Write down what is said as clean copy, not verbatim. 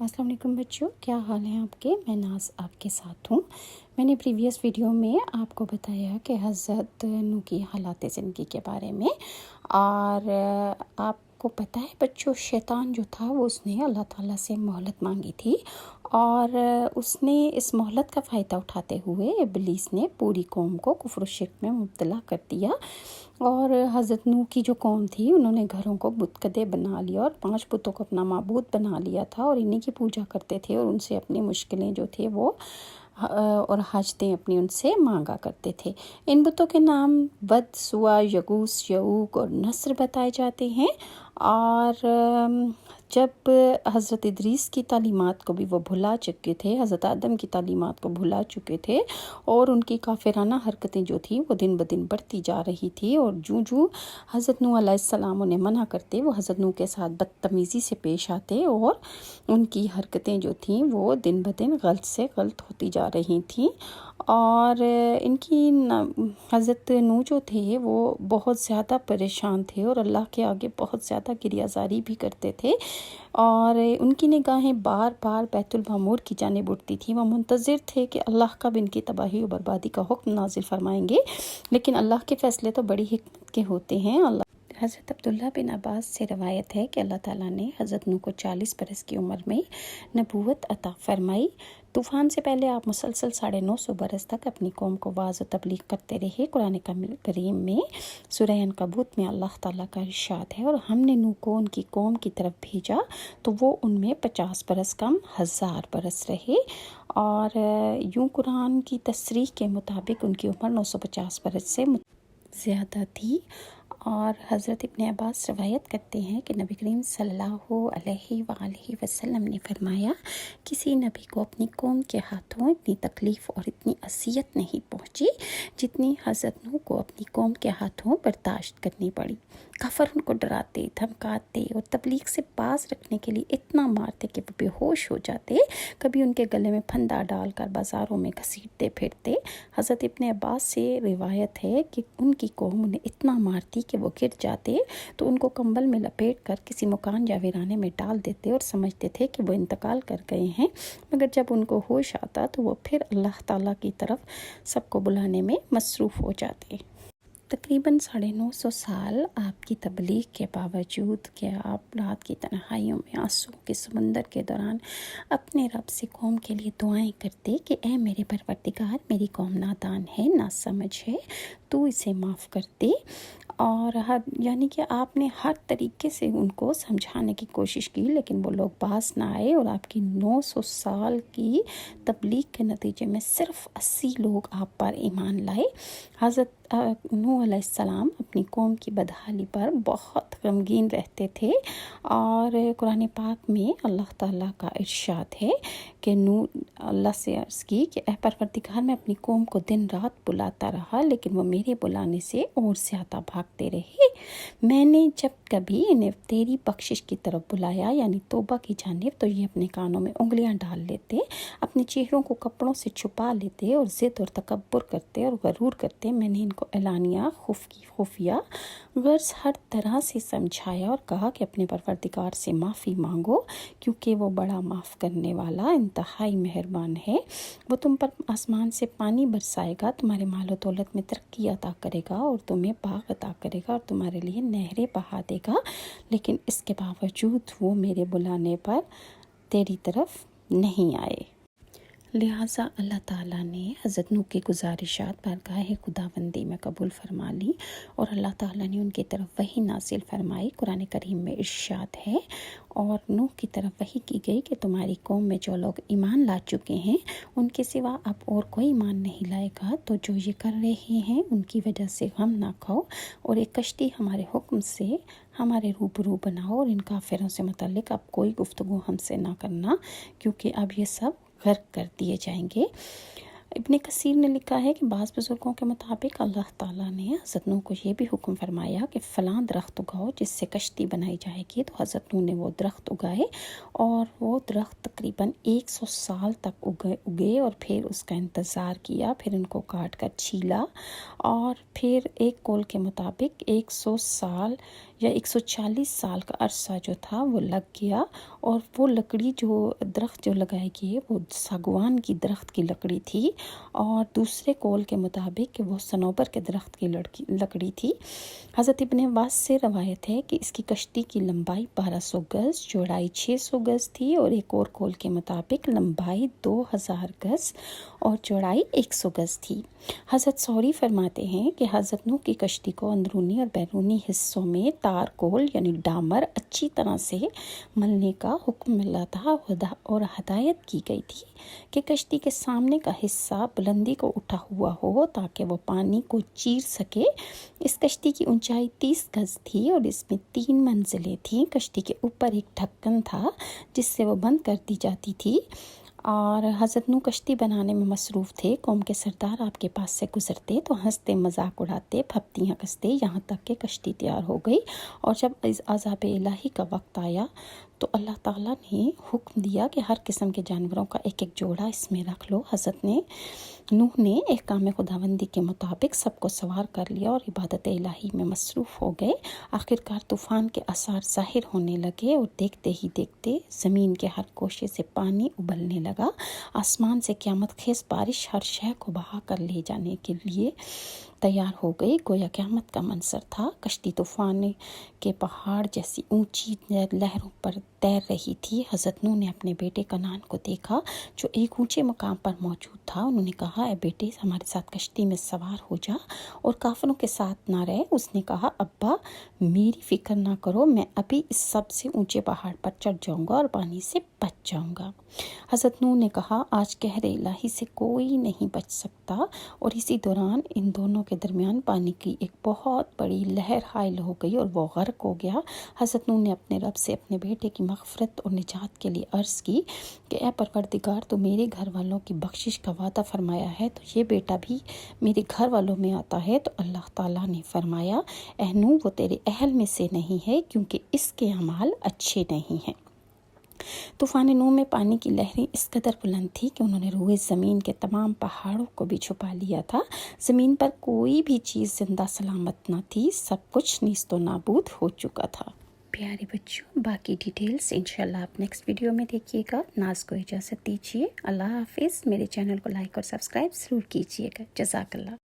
السلام علیکم بچوں، کیا حال ہیں آپ کے؟ میں ناز آپ کے ساتھ ہوں۔ میں نے پریویس ویڈیو میں آپ کو بتایا کہ حضرت نوح کی حالات زندگی کے بارے میں، اور آپ کو پتہ ہے بچوں، شیطان جو تھا وہ اس نے اللہ تعالیٰ سے مہلت مانگی تھی، اور اس نے اس مہلت کا فائدہ اٹھاتے ہوئے ابلیس نے پوری قوم کو کفر و شرک میں مبتلا کر دیا۔ اور حضرت نوح کی جو قوم تھی، انہوں نے گھروں کو بت کدے بنا لیا اور 5 بتوں کو اپنا معبود بنا لیا تھا، اور انہی کی پوجا کرتے تھے، اور ان سے اپنی مشکلیں جو تھے وہ اور حاجتیں اپنی ان سے مانگا کرتے تھے۔ ان بتوں کے نام ود، سوا، یغوث، یعوق اور نصر بتائے جاتے ہیں۔ اور جب حضرت ادریس کی تعلیمات کو بھی وہ بھلا چکے تھے، حضرت آدم کی تعلیمات کو بھلا چکے تھے، اور ان کی کافرانہ حرکتیں جو تھیں وہ دن بدن بڑھتی جا رہی تھی، اور جو حضرت نوح علیہ السلام انہیں منع کرتے، وہ حضرت نوح کے ساتھ بدتمیزی سے پیش آتے، اور ان کی حرکتیں جو تھیں وہ دن بدن غلط سے غلط ہوتی جا رہی تھیں۔ اور ان کی حضرت نوح جو تھے وہ بہت زیادہ پریشان تھے، اور اللہ کے آگے بہت زیادہ گریہ زاری بھی کرتے تھے، اور ان کی نگاہیں بار بار بیت المعمور کی جانب اٹھتی تھیں۔ وہ منتظر تھے کہ اللہ کب ان کی تباہی و بربادی کا حکم نازل فرمائیں گے، لیکن اللہ کے فیصلے تو بڑی حکمت کے ہوتے ہیں۔ حضرت عبداللہ بن عباس سے روایت ہے کہ اللہ تعالیٰ نے حضرت نوح کو 40 برس کی عمر میں نبوت عطا فرمائی۔ طوفان سے پہلے آپ مسلسل 950 برس تک اپنی قوم کو واعظ و تبلیغ کرتے رہے۔ قرآن کریم میں سورہ عنکبوت میں اللہ تعالیٰ کا ارشاد ہے، اور ہم نے نوح کو ان کی قوم کی طرف بھیجا تو وہ ان میں 50 برس کم 1000 برس رہے، اور یوں قرآن کی تصریح کے مطابق ان کی عمر 950 برس سے زیادہ تھی۔ اور حضرت ابن عباس روایت کرتے ہیں کہ نبی کریم صلی اللہ علیہ وآلہ وسلم نے فرمایا، کسی نبی کو اپنی قوم کے ہاتھوں اتنی تکلیف اور اتنی اذیت نہیں پہنچی جتنی حضرت نوح کو اپنی قوم کے ہاتھوں برداشت کرنی پڑی۔ کافر ان کو ڈراتے، دھمکاتے اور تبلیغ سے باز رکھنے کے لیے اتنا مارتے کہ وہ بے ہوش ہو جاتے، کبھی ان کے گلے میں پھندا ڈال کر بازاروں میں گھسیٹتے پھرتے۔ حضرت ابن عباس سے روایت ہے کہ ان کی قوم انہیں اتنا مارتی کہ وہ گر جاتے تو ان کو کمبل میں لپیٹ کر کسی مکان یا ویرانے میں ڈال دیتے، اور سمجھتے تھے کہ وہ انتقال کر گئے ہیں، مگر جب ان کو ہوش آتا تو وہ پھر اللہ تعالیٰ کی طرف سب کو بلانے میں مصروف ہو جاتے۔ تقریباً 950 سال آپ کی تبلیغ کے باوجود کہ آپ رات کی تنہائیوں میں آنسو کے سمندر کے دوران اپنے رب سے قوم کے لیے دعائیں کرتے کہ اے میرے پروردگار، میری قوم نادان ہے، ناسمجھ ہے، تو اسے معاف کر دے۔ اور یعنی کہ آپ نے ہر طریقے سے ان کو سمجھانے کی کوشش کی، لیکن وہ لوگ باز نہ آئے، اور آپ کی 900 سال کی تبلیغ کے نتیجے میں صرف 80 لوگ آپ پر ایمان لائے۔ حضرت نوح علیہ السلام اپنی قوم کی بدحالی پر بہت غمگین رہتے تھے، اور قرآن پاک میں اللہ تعالیٰ کا ارشاد ہے کہ نوح اللہ سے عرض کی کہ اے پروردگار، میں اپنی قوم کو دن رات بلاتا رہا، لیکن وہ میرے بلانے سے اور زیادہ بھاگتے رہے۔ میں نے جب کبھی انہیں تیری بخشش کی طرف بلایا، یعنی توبہ کی جانب، تو یہ اپنے کانوں میں انگلیاں ڈال لیتے، اپنے چہروں کو کپڑوں سے چھپا لیتے، اور ضد اور تکبر کرتے اور غرور کرتے۔ میں نے ان کو اعلانیہ خفیہ غرض ہر طرح سے سمجھایا، اور کہا کہ اپنے پروردگار سے معافی مانگو، کیونکہ وہ بڑا معاف کرنے والا انتہائی مہربان ہے۔ وہ تم پر آسمان سے پانی برسائے گا، تمہارے مال و دولت میں ترقی عطا کرے گا، اور تمہیں باغ عطا کرے گا، اور تمہارے لیے نہریں بہا دے گا، لیکن اس کے باوجود وہ میرے بلانے پر تیری طرف نہیں آئے۔ لہٰذا اللہ تعالیٰ نے حضرت نوح کی گزارشات بارگاہ خداوندی میں قبول فرما لی، اور اللہ تعالیٰ نے ان کی طرف وحی نازل فرمائی۔ قرآن کریم میں ارشاد ہے، اور نوح کی طرف وحی کی گئی کہ تمہاری قوم میں جو لوگ ایمان لا چکے ہیں ان کے سوا اب اور کوئی ایمان نہیں لائے گا، تو جو یہ کر رہے ہیں ان کی وجہ سے غم نہ کھاؤ، اور ایک کشتی ہمارے حکم سے ہمارے روبرو بناؤ، اور ان کافروں سے متعلق اب کوئی گفتگو ہم سے نہ کرنا، کیونکہ اب یہ سب غرق کر دیے جائیں گے۔ ابن کثیر نے لکھا ہے کہ بعض بزرگوں کے مطابق اللہ تعالیٰ نے حضرت نوح کو یہ بھی حکم فرمایا کہ فلاں درخت اگاؤ جس سے کشتی بنائی جائے گی، تو حضرت نوح نے وہ درخت اگائے، اور وہ درخت تقریباً 100 سال تک اگے، اور پھر اس کا انتظار کیا، پھر ان کو کاٹ کر چھیلا، اور پھر ایک قول کے مطابق 100 سال یا 140 سال کا عرصہ جو تھا وہ لگ گیا، اور وہ لکڑی جو درخت جو لگائے گئے وہ ساگوان کی درخت کی لکڑی تھی، اور دوسرے قول کے مطابق کہ وہ صنوبر کے درخت کی لکڑی تھی۔ حضرت ابن عباس سے روایت ہے کہ اس کی کشتی کی لمبائی 1200 گز، چوڑائی 600 گز تھی، اور ایک اور قول کے مطابق لمبائی 2000 گز اور چوڑائی 100 گز تھی۔ حضرت سوری فرماتے ہیں کہ حضرت نوح کی کشتی کو اندرونی اور بیرونی حصوں میں تارکول یعنی ڈامر اچھی طرح سے ملنے کا حکم ملا تھا، اور ہدایت کی گئی تھی کہ کشتی کے سامنے کا حصہ بلندی کو اٹھا ہوا ہو تاکہ وہ پانی کو چیر سکے۔ اس کشتی کی اونچائی 30 گز تھی، اور اس میں 3 منزلیں تھیں۔ کشتی کے اوپر ایک ڈھکن تھا جس سے وہ بند کر دی جاتی تھی، اور حضرت نوح کشتی بنانے میں مصروف تھے۔ قوم کے سردار آپ کے پاس سے گزرتے تو ہنستے مذاق اڑاتے، پھپتیاں کستے، یہاں تک کہ کشتی تیار ہو گئی۔ اور جب عذاب الہی کا وقت آیا تو اللہ تعالیٰ نے حکم دیا کہ ہر قسم کے جانوروں کا ایک ایک جوڑا اس میں رکھ لو۔ حضرت نوح نے احکام خداوندی کے مطابق سب کو سوار کر لیا اور عبادت الہی میں مصروف ہو گئے۔ آخرکار طوفان کے آثار ظاہر ہونے لگے، اور دیکھتے ہی دیکھتے زمین کے ہر گوشے سے پانی ابلنے لگا۔ آسمان سے قیامت خیز بارش ہر شے کو بہا کر لے جانے کے لیے تیار ہو گئی، گویا قیامت کا منظر تھا۔ کشتی طوفان کے پہاڑ جیسی اونچی لہروں پر تیر رہی تھی۔ حضرت نوح نے اپنے بیٹے کنعان کو دیکھا جو ایک اونچے مقام پر موجود تھا۔ انہوں نے کہا، اے بیٹے، ہمارے ساتھ کشتی میں سوار ہو جا اور کافروں کے ساتھ نہ رہ۔ اس نے کہا، ابا میری فکر نہ کرو، میں ابھی اس سب سے اونچے پہاڑ پر چڑھ جاؤں گا اور پانی سے بچ جاؤں گا۔ حضرت نوح نے کہا، آج قہر الہی سے کوئی نہیں بچ سکتا، اور اسی دوران ان دونوں کے درمیان پانی کی ایک بہت بڑی لہر حائل ہو گئی اور وہ غرق ہو گیا۔ حضرت نوح نے اپنے رب سے اپنے بیٹے کی مغفرت اور نجات کے لیے عرض کی کہ اے پروردگار، تو میرے گھر والوں کی بخشش کا وعدہ فرمایا ہے، تو یہ بیٹا بھی میرے گھر والوں میں آتا ہے۔ تو اللہ تعالیٰ نے فرمایا، اے نوح، وہ تیرے اہل میں سے نہیں ہے کیونکہ اس کے اعمال اچھے نہیں ہیں۔ طوفان نوح میں پانی کی لہریں اس قدر بلند تھی کہ انہوں نے روئے زمین کے تمام پہاڑوں کو بھی چھپا لیا تھا۔ زمین پر کوئی بھی چیز زندہ سلامت نہ تھی، سب کچھ نیست و نابود ہو چکا تھا۔ پیارے بچوں، باقی ڈیٹیلز انشاءاللہ آپ نیکسٹ ویڈیو میں دیکھیے گا۔ ناز کو اجازت دیجیے، اللہ حافظ۔ میرے چینل کو لائک اور سبسکرائب ضرور کیجیے گا۔ جزاک اللہ۔